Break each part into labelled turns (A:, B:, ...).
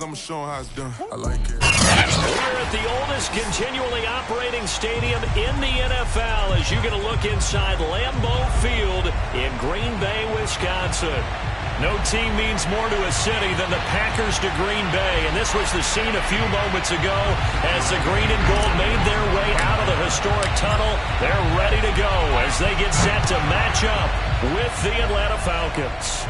A: I'ma show them how it's done. I like it.
B: We're at the oldest continually operating stadium in the NFL as you get a look inside Lambeau Field in Green Bay, Wisconsin. No team means more to a city than the Packers to Green Bay, and this was the scene a few moments ago as the green and gold made their way out of the historic tunnel. They're ready to go as they get set to match up with the Atlanta Falcons.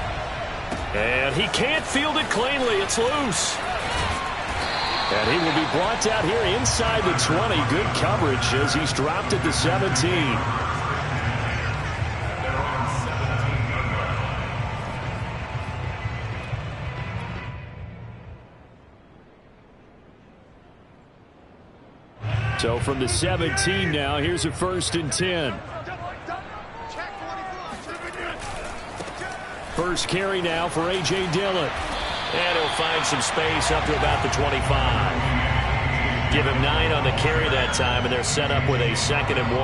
B: And he can't field it cleanly. It's loose. And he will be brought out here inside the 20. Good coverage as he's dropped at the 17. So from the 17 now, here's a 1st and 10. First carry now for A.J. Dillon. And he'll find some space up to about the 25. Give him 9 on the carry that time, and they're set up with a 2nd and 1.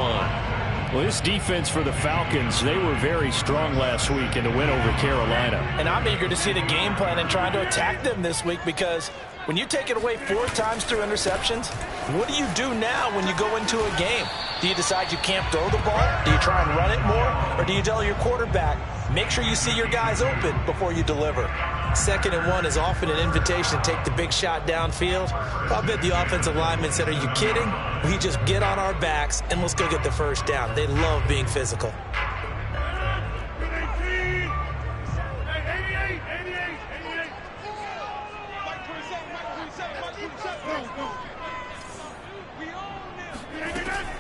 B: Well, this defense for the Falcons, they were very strong last week in the win over Carolina.
C: And I'm eager to see the game plan and trying to attack them this week because when you take it away 4 times through interceptions, what do you do now when you go into a game? Do you decide you can't throw the ball? Do you try and run it more? Or do you tell your quarterback, make sure you see your guys open before you deliver? 2nd and 1 is often an invitation to take the big shot downfield. I bet the offensive lineman said, are you kidding? We just get on our backs and let's go get the first down. They love being physical.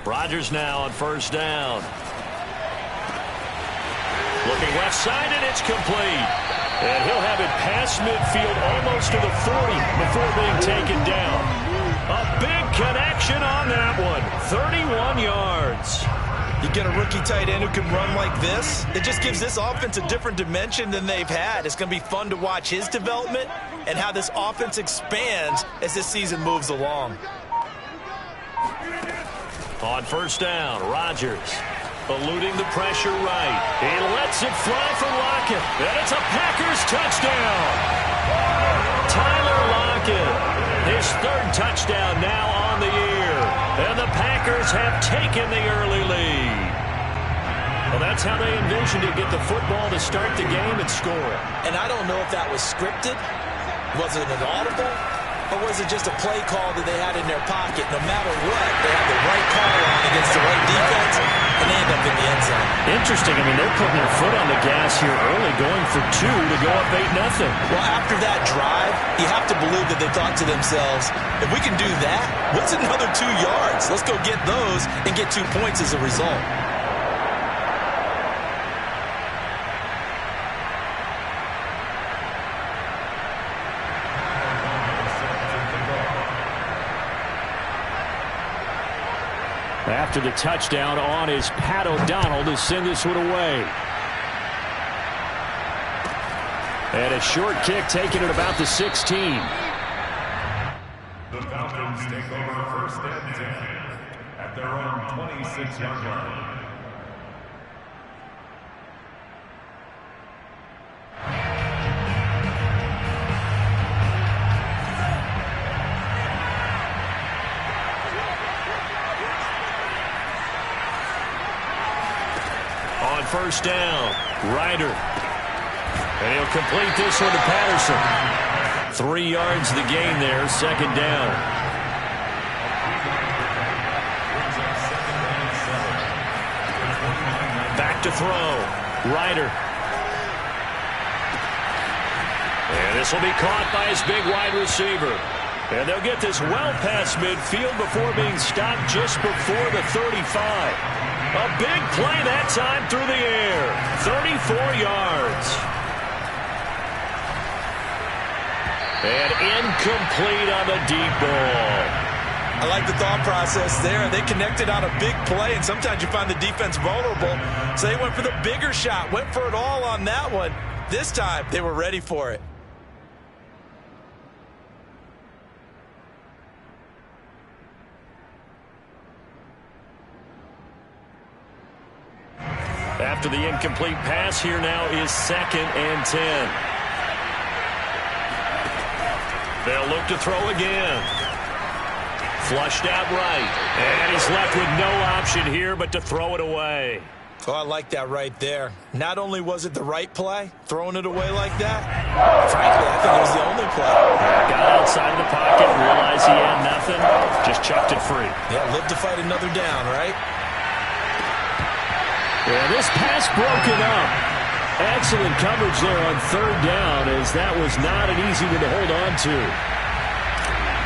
B: Rodgers now on 1st down. Looking left side, and it's complete. And he'll have it past midfield almost to the 40 before being taken down. A big connection on that one. 31 yards.
C: You get a rookie tight end who can run like this, it just gives this offense a different dimension than they've had. It's going to be fun to watch his development and how this offense expands as this season moves along.
B: On 1st down, Rodgers eluding the pressure right. He lets it fly for Lockett. And it's a Packers touchdown. Tyler Lockett, his 3rd touchdown now on the year. And the Packers have taken the early lead. Well, that's how they envisioned it, get the football to start the game and score.
C: And I don't know if that was scripted. Was it an audible? Or was it just a play call that they had in their pocket? No matter what, they had the right call on against the right defense, and they end up in the end zone.
B: Interesting. I mean, they're putting their foot on the gas here early, going for 2 to go up 8-0.
C: Well, after that drive, you have to believe that they thought to themselves, if we can do that, what's another 2 yards? Let's go get those and get 2 points as a result.
B: After the touchdown on is Pat O'Donnell to send this one away. And a short kick taken at about the 16.
D: The Falcons take over 1st and 10 at their own 26-yard line.
B: On 1st down, Ryder. And he'll complete this one to Patterson. 3 yards the gain there, 2nd down. Back to throw, Ryder. And this will be caught by his big wide receiver. And they'll get this well past midfield before being stopped just before the 35. A big play that time through the air. 34 yards. And incomplete on the deep ball.
C: I like the thought process there. They connected on a big play, and sometimes you find the defense vulnerable. So they went for the bigger shot, went for it all on that one. This time, they were ready for it.
B: After the incomplete pass, here now is 2nd and 10. They'll look to throw again. Flushed out right. And he's left with no option here but to throw it away.
C: Oh, I like that right there. Not only was it the right play, throwing it away like that, frankly, I think it was the only play.
B: Got outside of the pocket, realized he had nothing, just chucked it free.
C: Yeah, live to fight another down, right?
B: Yeah, this pass broken up. Excellent coverage there on third down, as that was not an easy one to hold on to.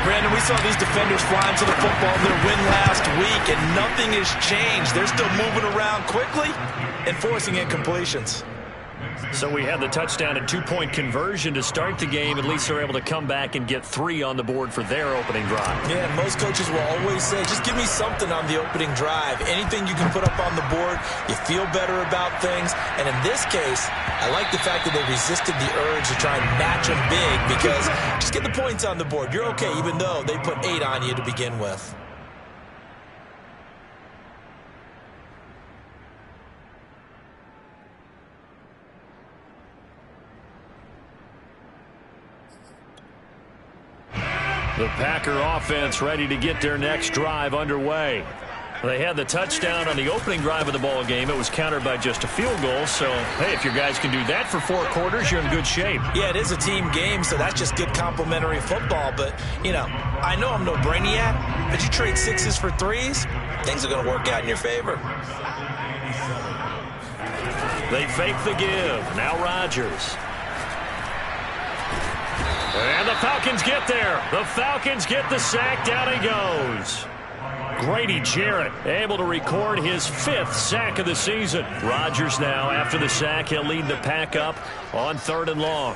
C: Brandon, we saw these defenders flying to the football in their win last week, and nothing has changed. They're still moving around quickly and forcing incompletions.
B: So we had the touchdown and two-point conversion to start the game. At least they're able to come back and get 3 on the board for their opening drive.
C: Yeah, most coaches will always say, just give me something on the opening drive. Anything you can put up on the board, you feel better about things. And in this case, I like the fact that they resisted the urge to try and match them big, because just get the points on the board. You're okay, even though they put 8 on you to begin with.
B: The Packer offense ready to get their next drive underway. They had the touchdown on the opening drive of the ball game. It was countered by just a field goal. So, hey, if your guys can do that for 4 quarters, you're in good shape.
C: Yeah, it is a team game, so that's just good complimentary football. But, you know, I know I'm no brainiac, but you trade 6s for 3s, things are going to work out in your favor.
B: They fake the give. Now Rodgers. And the Falcons get there. The Falcons get the sack. Down he goes. Grady Jarrett able to record his 5th sack of the season. Rodgers now, after the sack, he'll lead the pack up on 3rd and long.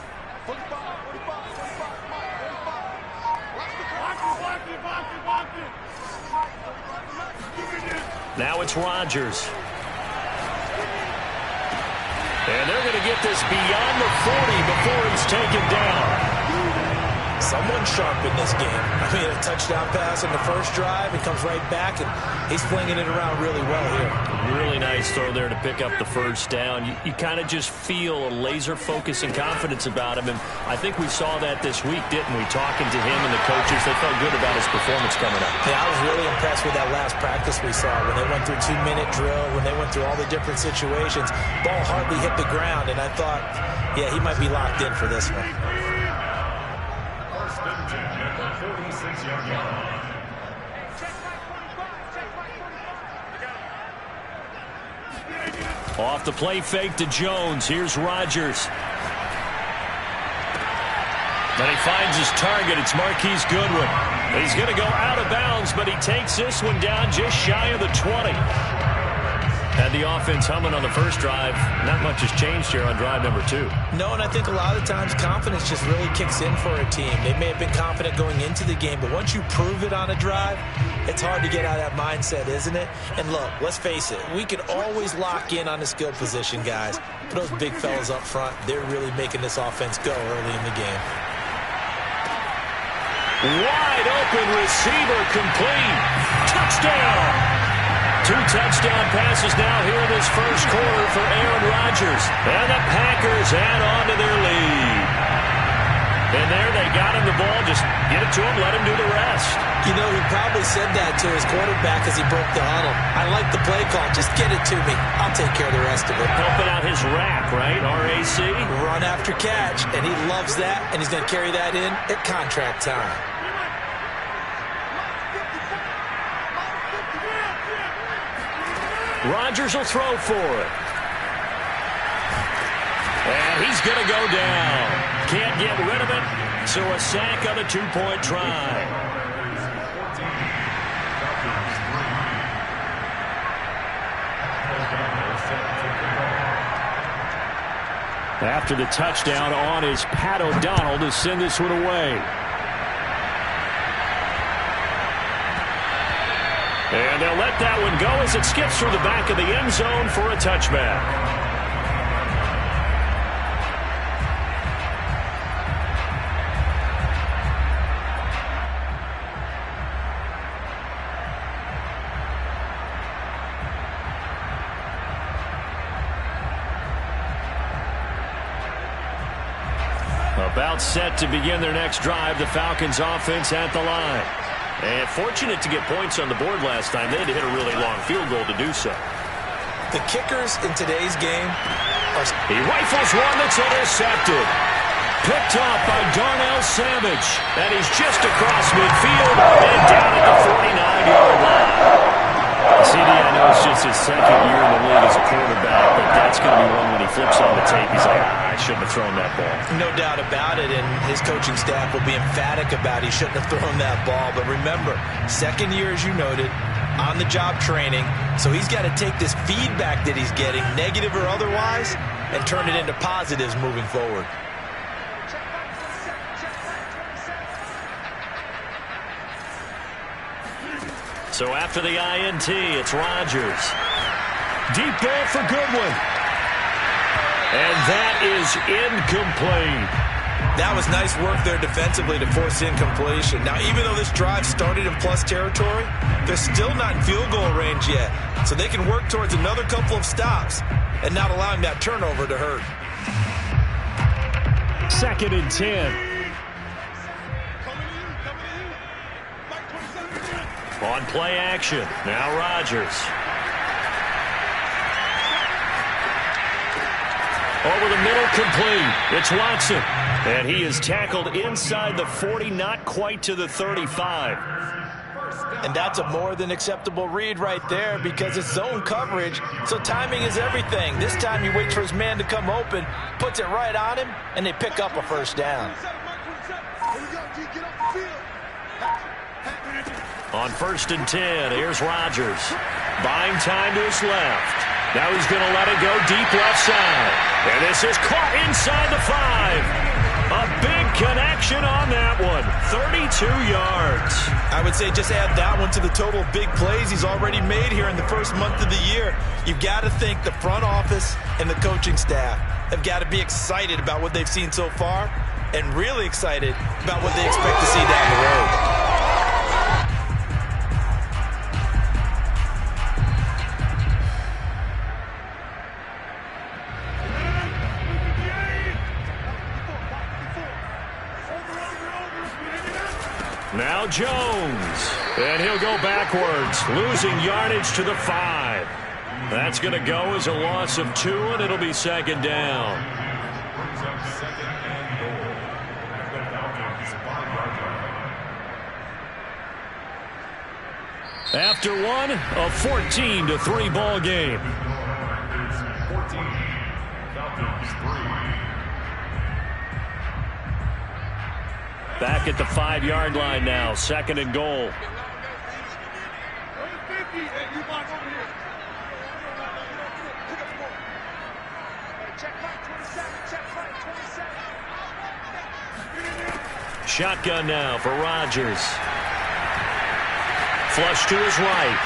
B: Now it's Rodgers. And they're going to get this beyond the 40 before he's taken down.
C: Someone sharp in this game. I mean, a touchdown pass on the first drive. He comes right back, and he's flinging it around really well here.
B: Really nice throw there to pick up the first down. You kind of just feel a laser focus and confidence about him, and I think we saw that this week, didn't we? Talking to him and the coaches, they felt good about his performance coming up.
C: Yeah, I was really impressed with that last practice we saw when they went through 2-minute drill, when they went through all the different situations. Ball hardly hit the ground, and I thought, yeah, he might be locked in for this one.
B: Off the play fake to Jones. Here's Rodgers. Then he finds his target. It's Marquise Goodwin. He's going to go out of bounds, but he takes this one down just shy of the 20. Had the offense humming on the first drive. Not much has changed here on drive number 2.
C: No, and I think a lot of times confidence just really kicks in for a team. They may have been confident going into the game, but once you prove it on a drive, it's hard to get out of that mindset, isn't it? And look, let's face it, we can always lock in on the skill position, guys. But those big fellas up front, they're really making this offense go early in the game.
B: Wide open receiver, complete. Touchdown! 2 touchdown passes now here in this first quarter for Aaron Rodgers. And the Packers add on to their lead. And there they got him the ball. Just get it to him, let him do the rest.
C: You know, he probably said that to his quarterback as he broke the huddle. I like the play call. Just get it to me. I'll take care of the rest of it.
B: Helping out his rack, right? RAC.
C: Run after catch. And he loves that. And he's going to carry that in at contract time.
B: Rodgers will throw for it. And he's going to go down. Can't get rid of it. So a sack on a 2-point try. After the touchdown on is Pat O'Donnell to send this one away. And they'll let that one go as it skips through the back of the end zone for a touchback. A About set to begin their next drive. The Falcons offense at the line. And fortunate to get points on the board last time. They had to hit a really long field goal to do so.
C: The kickers in today's game are...
B: He rifles one that's intercepted. Picked off by Darnell Savage. And he's just across midfield and down at the 49-yard line. CD, I know it's just his second year in the league as a quarterback, but that's going to be one when he flips on the tape. He's like, I shouldn't have thrown that ball.
C: No doubt about it, and his coaching staff will be emphatic about he shouldn't have thrown that ball. But remember, second year, as you noted, on-the-job training, so he's got to take this feedback that he's getting, negative or otherwise, and turn it into positives moving forward.
B: So after the INT, it's Rodgers. Deep ball for Goodwin. And that is incomplete.
C: That was nice work there defensively to force incompletion. Now, even though this drive started in plus territory, they're still not in field goal range yet. So they can work towards another couple of stops and not allowing that turnover to hurt.
B: 2nd and 10. On play action. Now Rodgers. Over the middle, complete. It's Watson. And he is tackled inside the 40, not quite to the 35.
C: And that's a more than acceptable read right there because it's zone coverage, so timing is everything. This time you wait for his man to come open, puts it right on him, and they pick up a first down.
B: On 1st and 10, here's Rodgers. Buying time to his left. Now he's going to let it go deep left side. And this is caught inside the 5. A big connection on that one. 32 yards.
C: I would say just add that one to the total of big plays he's already made here in the first month of the year. You've got to think the front office and the coaching staff have got to be excited about what they've seen so far and really excited about what they expect to see down the road.
B: Now Jones, and he'll go backwards, losing yardage to the 5. That's going to go as a loss of 2, and it'll be 2nd down. After one, a 14-3 ball game. Back at the 5-yard line now, 2nd and goal. Shotgun now for Rodgers. Flush to his right.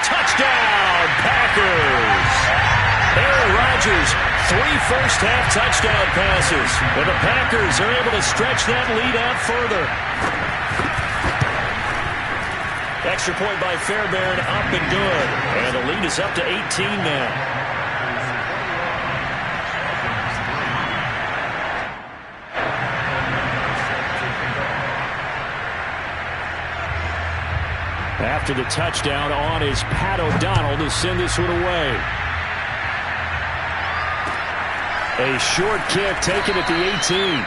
B: Touchdown, Packers! Aaron Rodgers, 3 first-half touchdown passes. And the Packers are able to stretch that lead out further. Extra point by Fairbairn, up and good. And the lead is up to 18 now. After the touchdown, on is Pat O'Donnell to send this one away. A short kick taken at the 18.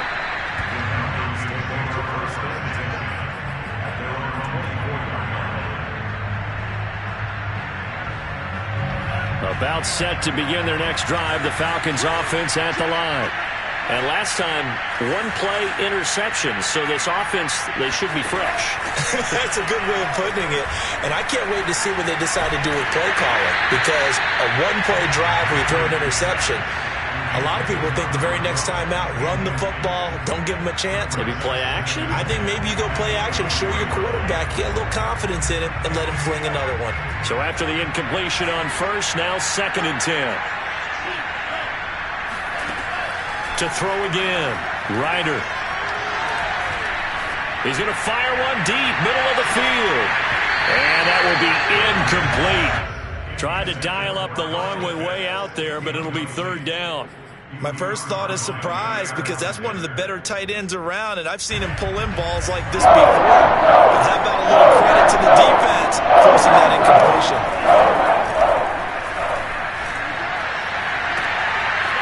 B: About set to begin their next drive, the Falcons offense at the line. And last time, 1-play interception, so this offense, they should be fresh.
C: That's a good way of putting it. And I can't wait to see what they decide to do with play calling, because a 1-play drive where you throw an interception, a lot of people think the very next time out, run the football, don't give them a chance.
B: Maybe play action?
C: I think maybe you go play action, show your quarterback, get a little confidence in him, and let him fling another one.
B: So after the incompletion on first, now 2nd and 10. To throw again, Ryder. He's going to fire one deep, middle of the field. And that will be incomplete. Tried to dial up the long way out there, but it'll be 3rd down.
C: My first thought is surprise because that's one of the better tight ends around, and I've seen him pull in balls like this before. But how about a little credit to the defense forcing that incompletion?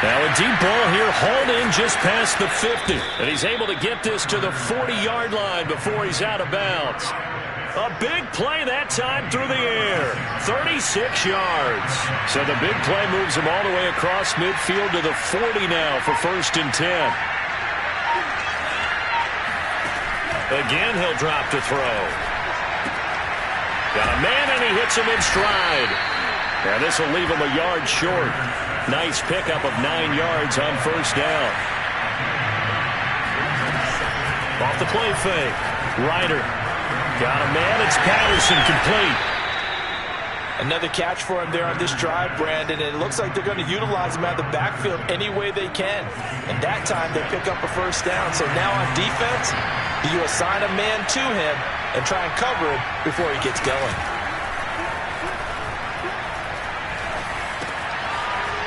B: Now a deep ball here hauled in just past the 50. And he's able to get this to the 40-yard line before he's out of bounds. A big play that time through the air. 36 yards. So the big play moves him all the way across midfield to the 40 now for 1st and 10. Again, he'll drop to throw. Got a man, and he hits him in stride. And this will leave him a yard short. Nice pickup of 9 yards on 1st down. Off the play fake. Ryder. Got a man. It's Patterson, complete.
C: Another catch for him there on this drive, Brandon. And it looks like they're going to utilize him out of the backfield any way they can. And that time they pick up a 1st down. So now on defense, do you assign a man to him and try and cover him before he gets going?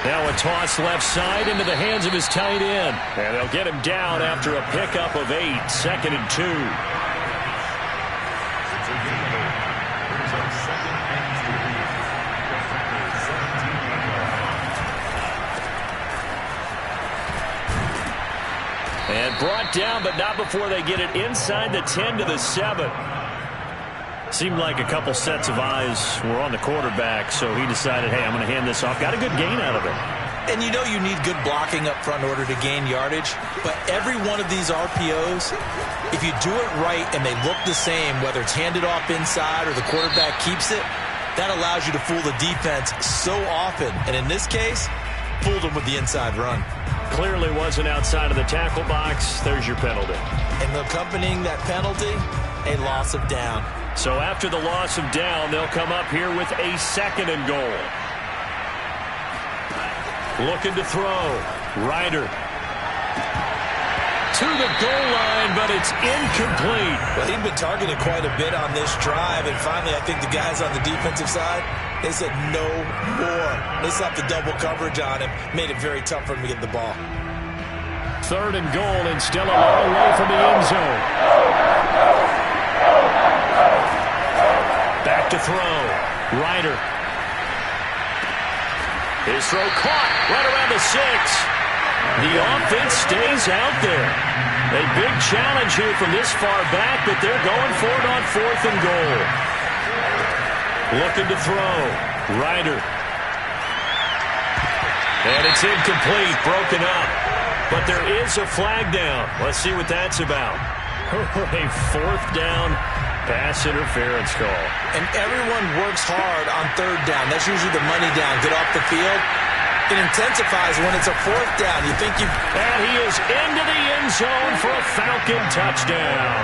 B: Now a toss left side into the hands of his tight end. And they'll get him down after a pickup of 8. 2nd and 2. And brought down, but not before they get it inside the 10 to the 7. Seemed like a couple sets of eyes were on the quarterback, so he decided, hey, I'm going to hand this off. Got a good gain out of it.
C: And you know you need good blocking up front in order to gain yardage, but every one of these RPOs, if you do it right and they look the same, whether it's handed off inside or the quarterback keeps it, that allows you to fool the defense so often. And in this case, fooled them with the inside run.
B: Clearly wasn't outside of the tackle box. There's your penalty.
C: And accompanying that penalty, a loss of down.
B: So after the loss of down, they'll come up here with a 2nd and goal. Looking to throw. Ryder. To the goal line, but it's incomplete.
C: Well, he'd been targeted quite a bit on this drive, and finally I think the guys on the defensive side, they said no more. They slapped the double coverage on him, made it very tough for him to get the ball.
B: 3rd and goal, and still a long way from the end zone. Back to throw. Ryder. His throw caught right around the 6. The offense stays out there. A big challenge here from this far back, but they're going for it on 4th and goal. Looking to throw. Ryder. And it's incomplete, broken up. But there is a flag down. Let's see what that's about. A 4th down pass interference call.
C: And everyone works hard on 3rd down. That's usually the money down. Get off the field. It intensifies when it's a 4th down. You think you...
B: And he is into the end zone for a Falcon touchdown.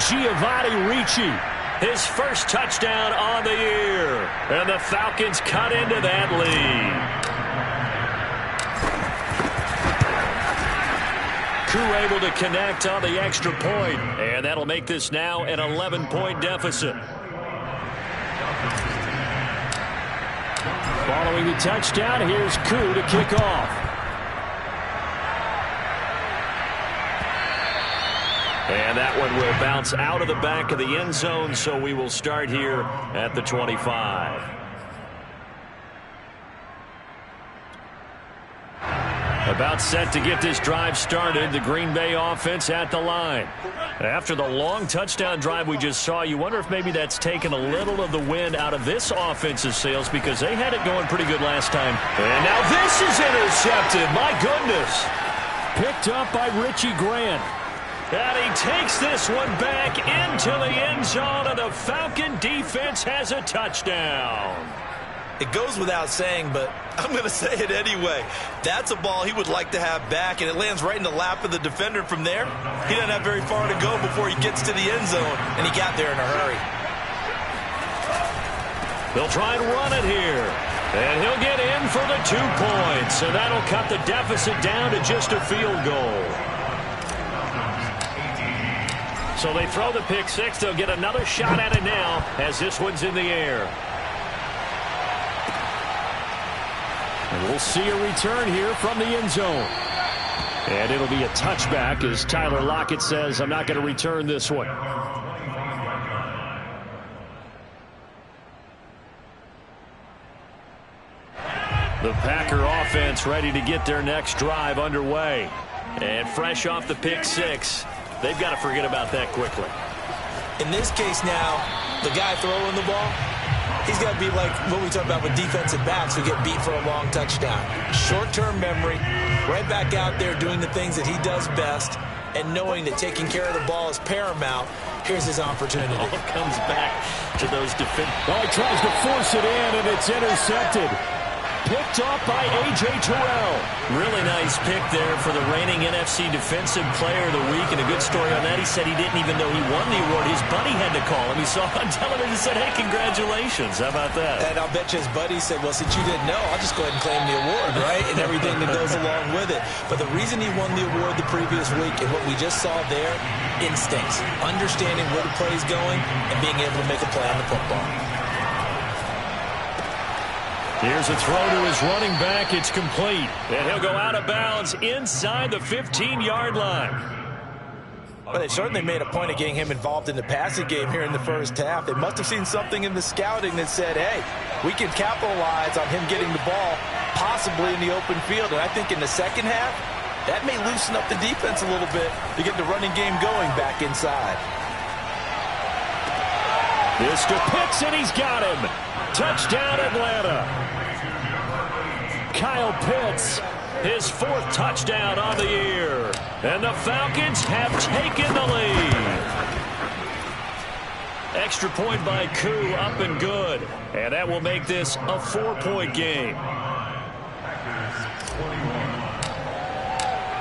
B: Giovanni Ricci, his first touchdown on the year. And the Falcons cut into that lead. Crew able to connect on the extra point, and that'll make this now an 11-point deficit. Following the touchdown, here's Koo to kick off. And that one will bounce out of the back of the end zone, so we will start here at the 25. About set to get this drive started, the Green Bay offense at the line. After the long touchdown drive we just saw, you wonder if maybe that's taken a little of the wind out of this offense's sails because they had it going pretty good last time. And now this is intercepted. My goodness. Picked up by Richie Grant. And he takes this one back into the end zone, and the Falcon defense has a touchdown.
C: It goes without saying, but I'm going to say it anyway. That's a ball he would like to have back, and it lands right in the lap of the defender from there. He doesn't have very far to go before he gets to the end zone, and he got there in a hurry.
B: They'll try and run it here. And he'll get in for the 2 points, and that'll cut the deficit down to just a field goal. So they throw the pick six. They'll get another shot at it now as this one's in the air. And we'll see a return here from the end zone. And it'll be a touchback as Tyler Lockett says, I'm not going to return this one. The Packer offense ready to get their next drive underway. And fresh off the pick six, they've got to forget about that quickly.
C: In this case now, the guy throwing the ball, he's got to be like what we talk about with defensive backs who get beat for a long touchdown. Short-term memory, right back out there doing the things that he does best, and knowing that taking care of the ball is paramount. Here's his opportunity.
B: All comes back to those defenders. Oh, he tries to force it in, and it's intercepted. Picked off by A.J. Terrell. Really nice pick there for the reigning NFC Defensive Player of the Week. And a good story on that. He said he didn't even know he won the award. His buddy had to call him. He saw on television and said, hey, congratulations. How about that?
C: And I'll bet you his buddy said, well, since you didn't know, I'll just go ahead and claim the award, right? And everything that goes along with it. But the reason he won the award the previous week and what we just saw there, instincts. Understanding where the play is going and being able to make a play on the football.
B: Here's a throw to his running back. It's complete. And he'll go out of bounds inside the 15-yard line.
C: Well, they certainly made a point of getting him involved in the passing game here in the first half. They must have seen something in the scouting that said, hey, we can capitalize on him getting the ball possibly in the open field. And I think in the second half, that may loosen up the defense a little bit to get the running game going back inside.
B: This to Pitts, and he's got him. Touchdown, Atlanta. Kyle Pitts, his fourth touchdown on the year. And the Falcons have taken the lead. Extra point by Koo, up and good. And that will make this a 4-point game.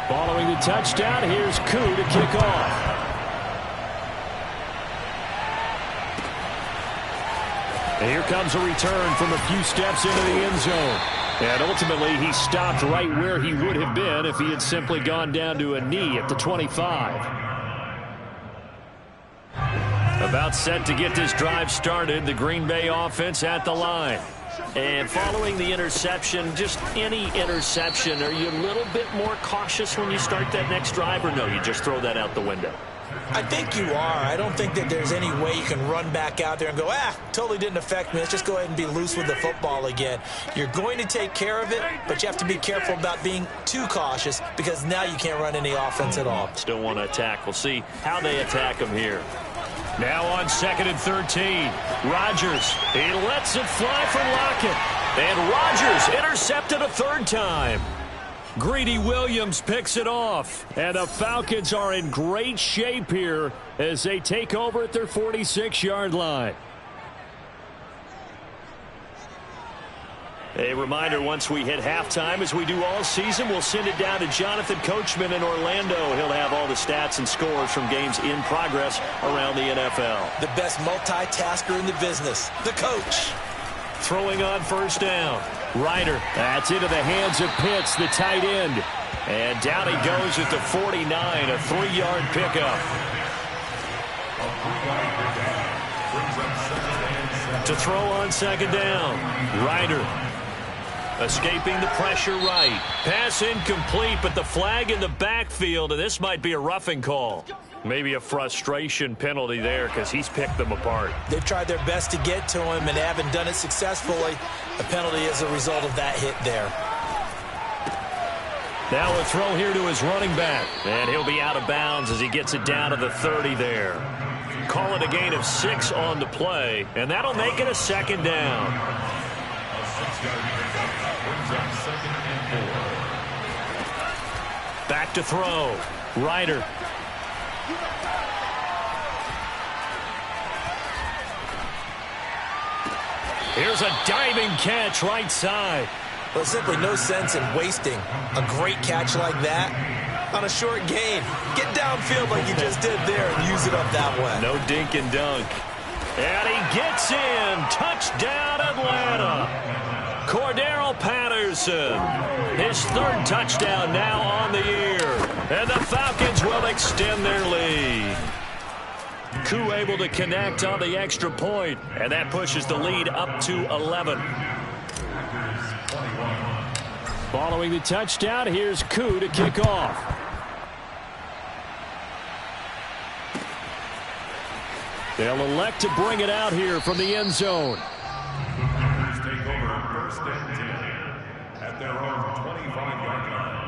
B: Following the touchdown, here's Koo to kick off. And here comes a return from a few steps into the end zone. And ultimately, he stopped right where he would have been if he had simply gone down to a knee at the 25. About set to get this drive started, the Green Bay offense at the line. And following the interception, just any interception, are you a little bit more cautious when you start that next drive, or no, you just throw that out the window?
C: I think you are. I don't think that there's any way you can run back out there and go, totally didn't affect me. Let's just go ahead and be loose with the football again. You're going to take care of it, but you have to be careful about being too cautious because now you can't run any offense at all.
B: Still want to attack. We'll see how they attack him here. Now on 2nd and 13. Rodgers, he lets it fly from Lockett. And Rodgers intercepted a third time. Greedy Williams picks it off. And the Falcons are in great shape here as they take over at their 46-yard line. A reminder, once we hit halftime, as we do all season, we'll send it down to Jonathan Coachman in Orlando. He'll have all the stats and scores from games in progress around the NFL.
C: The best multitasker in the business, the coach.
B: Throwing on first down. Ryder, that's into the hands of Pitts, the tight end. And down he goes at the 49, a 3-yard pickup. To throw on second down. Ryder escaping the pressure right. Pass incomplete, but the flag in the backfield, and this might be a roughing call. Maybe a frustration penalty there because he's picked them apart.
C: They've tried their best to get to him and haven't done it successfully. A penalty is a result of that hit there.
B: Now a throw here to his running back. And he'll be out of bounds as he gets it down to the 30 there. Call it a gain of 6 on the play, and that'll make it a second down. Back to throw. Ryder. Here's a diving catch right side.
C: Well, simply no sense in wasting a great catch like that on a short gain. Get downfield like you just did there and use it up that way.
B: No dink and dunk. And he gets in. Touchdown, Atlanta. Cordero Patterson. His third touchdown now on the year. And the Falcons will extend their lead. Koo able to connect on the extra point, and that pushes the lead up to 11. Following the touchdown, here's Koo to kick off. They'll elect to bring it out here from the end zone.
D: The Packers take over first and 10 at their own 25-yard line.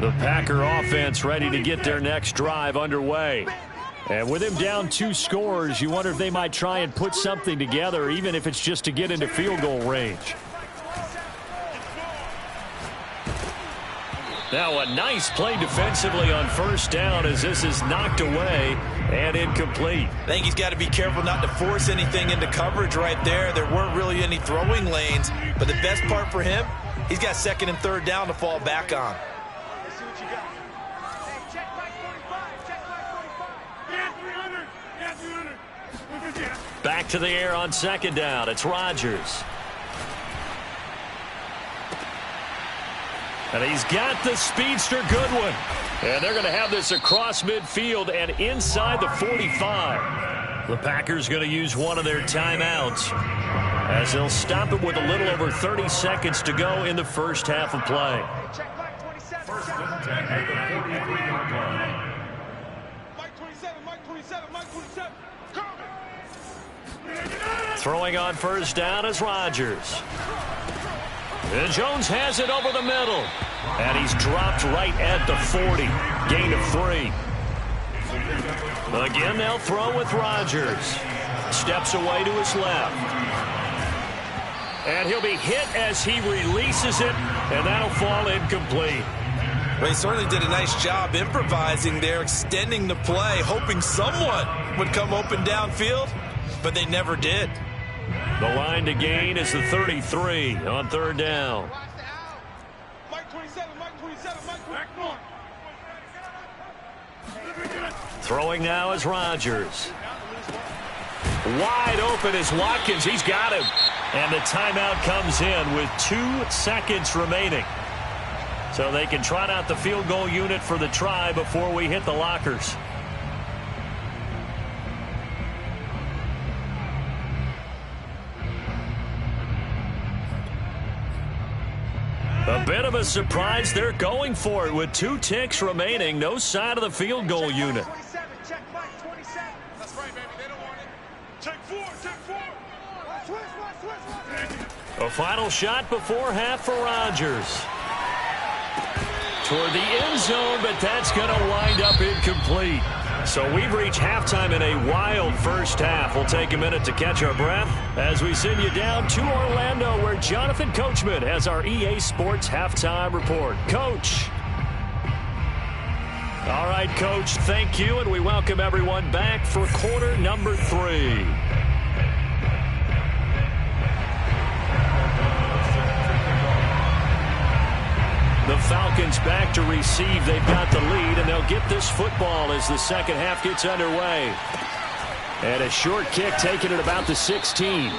B: The Packer offense ready to get their next drive underway. And with him down 2 scores, you wonder if they might try and put something together, even if it's just to get into field goal range. Now a nice play defensively on first down as this is knocked away and incomplete.
C: I think he's got to be careful not to force anything into coverage right there. There weren't really any throwing lanes, but the best part for him, he's got second and third down to fall back on.
B: Back to the air on second down. It's Rodgers. And he's got the speedster Goodwin. And they're going to have this across midfield and inside the 45. The Packers going to use one of their timeouts as they'll stop it with a little over 30 seconds to go in the first half of play.
D: First and 10 at the 43-yard line.
E: Mike 27, Mike 27, Mike 27.
B: Throwing on first down is Rodgers. And Jones has it over the middle. And he's dropped right at the 40. Gain of 3. Again, they'll throw with Rodgers. Steps away to his left. And he'll be hit as he releases it. And that'll fall incomplete.
C: Well, he certainly did a nice job improvising there, extending the play, hoping someone would come open downfield, but they never did.
B: The line to gain is the 33 on third down.
E: Mike 27, Mike 27, Mike 27.
B: Throwing now is Rodgers. Wide open is Watkins. He's got him. And the timeout comes in with 2 seconds remaining. So they can trot out the field goal unit for the try before we hit the lockers. A bit of a surprise. They're going for it with 2 ticks remaining. No sign of the field goal unit.
E: Check Mike 27. That's right, baby. They don't want it. Check 4, check 4. Switch.
B: A final shot before half for Rodgers. Toward the end zone, but that's going to wind up incomplete. So we've reached halftime in a wild first half. We'll take a minute to catch our breath as we send you down to Orlando, where Jonathan Coachman has our EA Sports halftime report. Coach. All right, Coach, thank you, and we welcome everyone back for quarter number 3. The Falcons back to receive. They've got the lead, and they'll get this football as the second half gets underway. And a short kick taken at about the 16.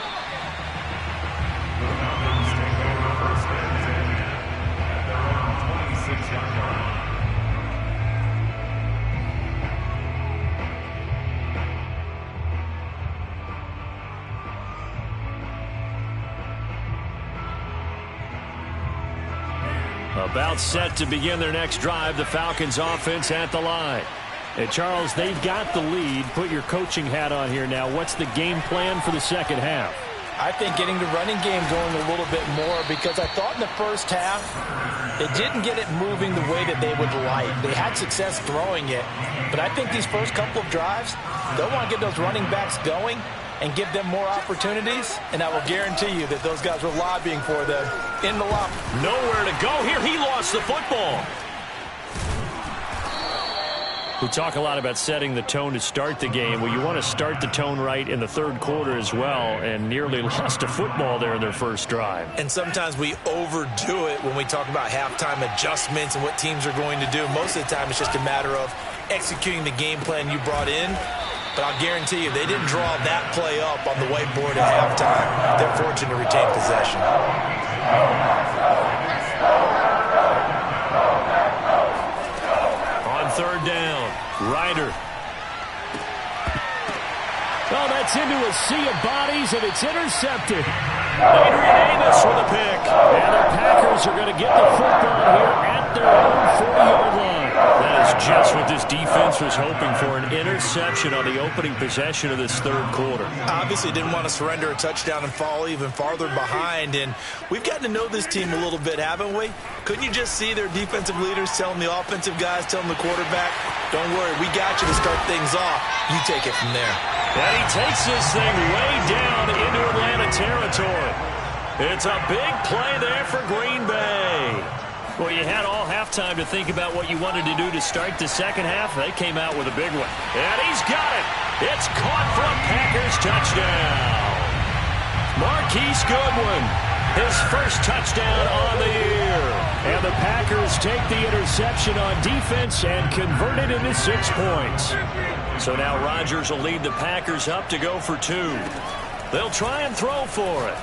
B: About set to begin their next drive, the Falcons offense at the line. And Charles, they've got the lead. Put your coaching hat on here now. What's the game plan for the second half?
C: I think getting the running game going a little bit more, because I thought in the first half they didn't get it moving the way that they would like. They had success throwing it, but I think these first couple of drives, they'll want to get those running backs going and give them more opportunities, and I will guarantee you that those guys were lobbying for them in the locker.
B: Nowhere to go here. He lost the football. We talk a lot about setting the tone to start the game. Well, you want to start the tone right in the third quarter as well, and nearly lost a football there in their first drive.
C: And sometimes we overdo it when we talk about halftime adjustments and what teams are going to do. Most of the time it's just a matter of executing the game plan you brought in. But I'll guarantee you, they didn't draw that play up on the whiteboard at halftime. They're fortunate to retain possession. On
B: third down, Ryder. Oh, into a sea of bodies, and it's intercepted. Adrian Amos with a pick. And the Packers are going to get the football here at their own 40-yard line. That is just what this defense was hoping for, an interception on the opening possession of this third quarter.
C: Obviously didn't want to surrender a touchdown and fall even farther behind, and we've gotten to know this team a little bit, haven't we? Couldn't you just see their defensive leaders telling the offensive guys, telling the quarterback, don't worry, we got you to start things off. You take it from there.
B: And he takes this thing way down into Atlanta territory. It's a big play there for Green Bay. Well, you had all halftime to think about what you wanted to do to start the second half. They came out with a big one. And he's got it. It's caught for a Packers touchdown. Marquise Goodwin, his first touchdown on the year. And the Packers take the interception on defense and convert it into 6 points. So now Rodgers will lead the Packers up to go for 2. They'll try and throw for it.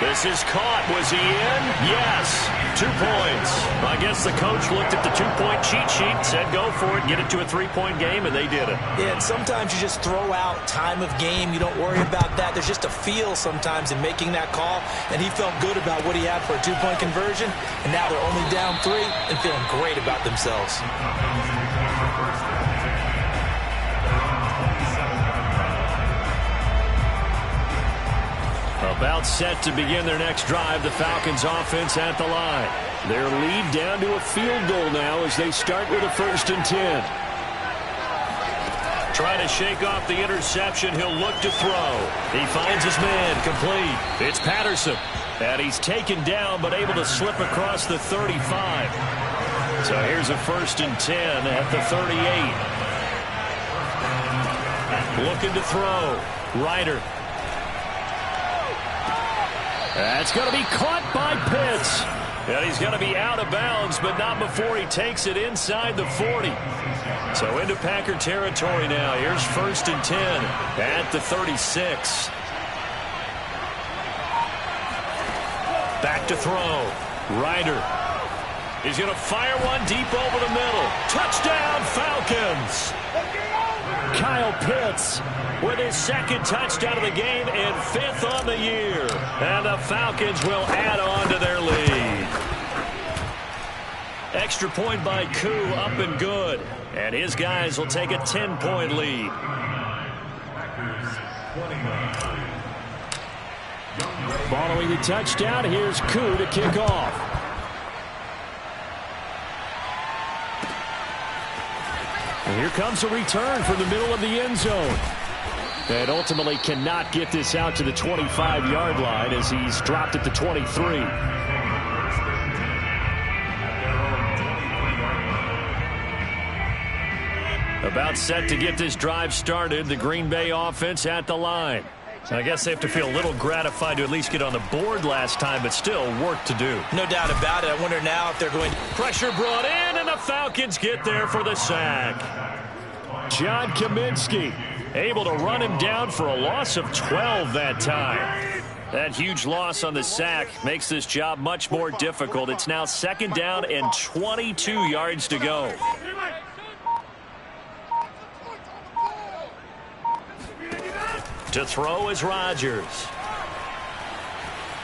B: This is caught. Was he in? Yes. 2 points. I guess the coach looked at the 2-point cheat sheet, said go for it, get it to a 3-point game, and they did it.
C: Yeah, and sometimes you just throw out time of game. You don't worry about that. There's just a feel sometimes in making that call, and he felt good about what he had for a 2-point conversion, and now they're only down 3 and feeling great about themselves.
B: About set to begin their next drive, the Falcons offense at the line. Their lead down to a field goal now as they start with a 1st and 10. Trying to shake off the interception, he'll look to throw. He finds his man, complete. It's Patterson. And he's taken down but able to slip across the 35. So here's a 1st and 10 at the 38. Looking to throw. Ryder. That's going to be caught by Pitts. And he's going to be out of bounds, but not before he takes it inside the 40. So into Packer territory now. Here's 1st and 10 at the 36. Back to throw. Ryder. He's going to fire one deep over the middle. Touchdown, Falcons. Kyle Pitts with his 2nd touchdown of the game and 5th on the year. And the Falcons will add on to their lead. Extra point by Koo, up and good. And his guys will take a 10-point lead. Following the touchdown, here's Koo to kick off. And here comes a return from the middle of the end zone. And ultimately cannot get this out to the 25-yard line as he's dropped at the 23. About set to get this drive started, the Green Bay offense at the line. I guess they have to feel a little gratified to at least get on the board last time, but still work to do.
C: No doubt about it. I wonder now if they're going to...
B: Pressure brought in, and the Falcons get there for the sack. John Kaminsky able to run him down for a loss of 12 that time. That huge loss on the sack makes this job much more difficult. It's now 2nd down and 22 yards to go. To throw is Rodgers.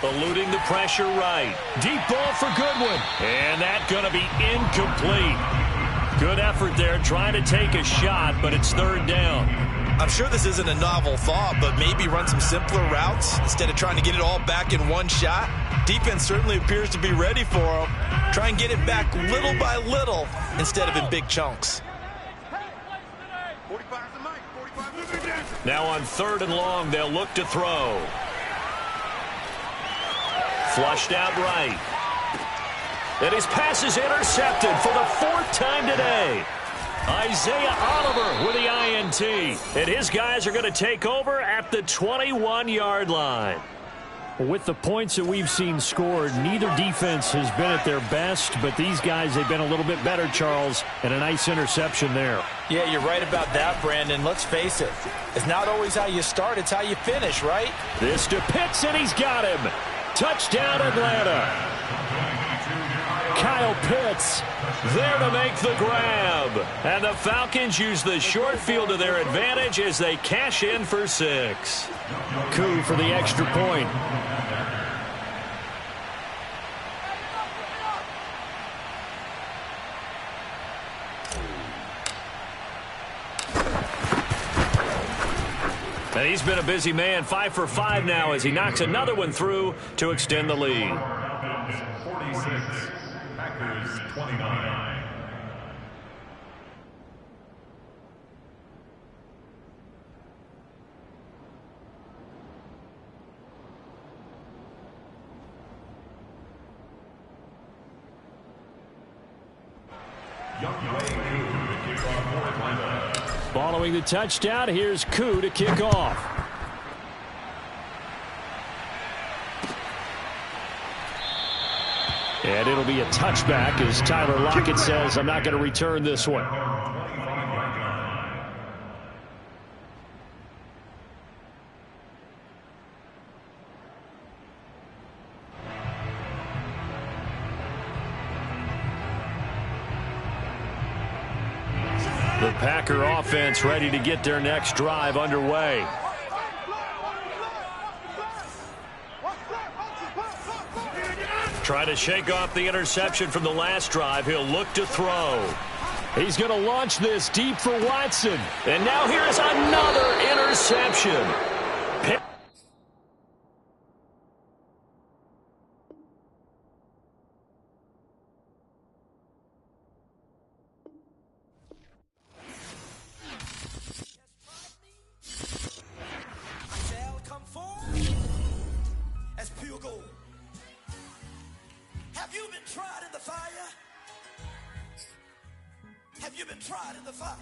B: Eluding the pressure right. Deep ball for Goodwin. And that's going to be incomplete. Good effort there trying to take a shot, but it's 3rd down.
C: I'm sure this isn't a novel thought, but maybe run some simpler routes instead of trying to get it all back in one shot. Defense certainly appears to be ready for him. Try and get it back little by little instead of in big chunks.
B: Now on 3rd and long, they'll look to throw. Flushed out right. And his pass is intercepted for the 4th time today. Isaiah Oliver with the INT. And his guys are going to take over at the 21-yard line. With the points that we've seen scored, neither defense has been at their best, but these guys, they've been a little bit better, Charles, and a nice interception there.
C: Yeah, you're right about that, Brandon. Let's face it. It's not always how you start, it's how you finish, right?
B: This to Pitts, and he's got him. Touchdown, Atlanta. Kyle Pitts there to make the grab. And the Falcons use the short field to their advantage as they cash in for 6. Koo for the extra point. And he's been a busy man, 5 for 5 now as he knocks another one through to extend the lead.
D: 46, Packers 29.
B: Following the touchdown, here's Koo to kick off. And it'll be a touchback as Tyler Lockett says, I'm not going to return this one. The Packer offense ready to get their next drive underway. Trying to shake off the interception from the last drive. He'll look to throw. He's going to launch this deep for Watson. And now here's another interception.
F: Have you been tried in the fire? Have you been tried in the fire?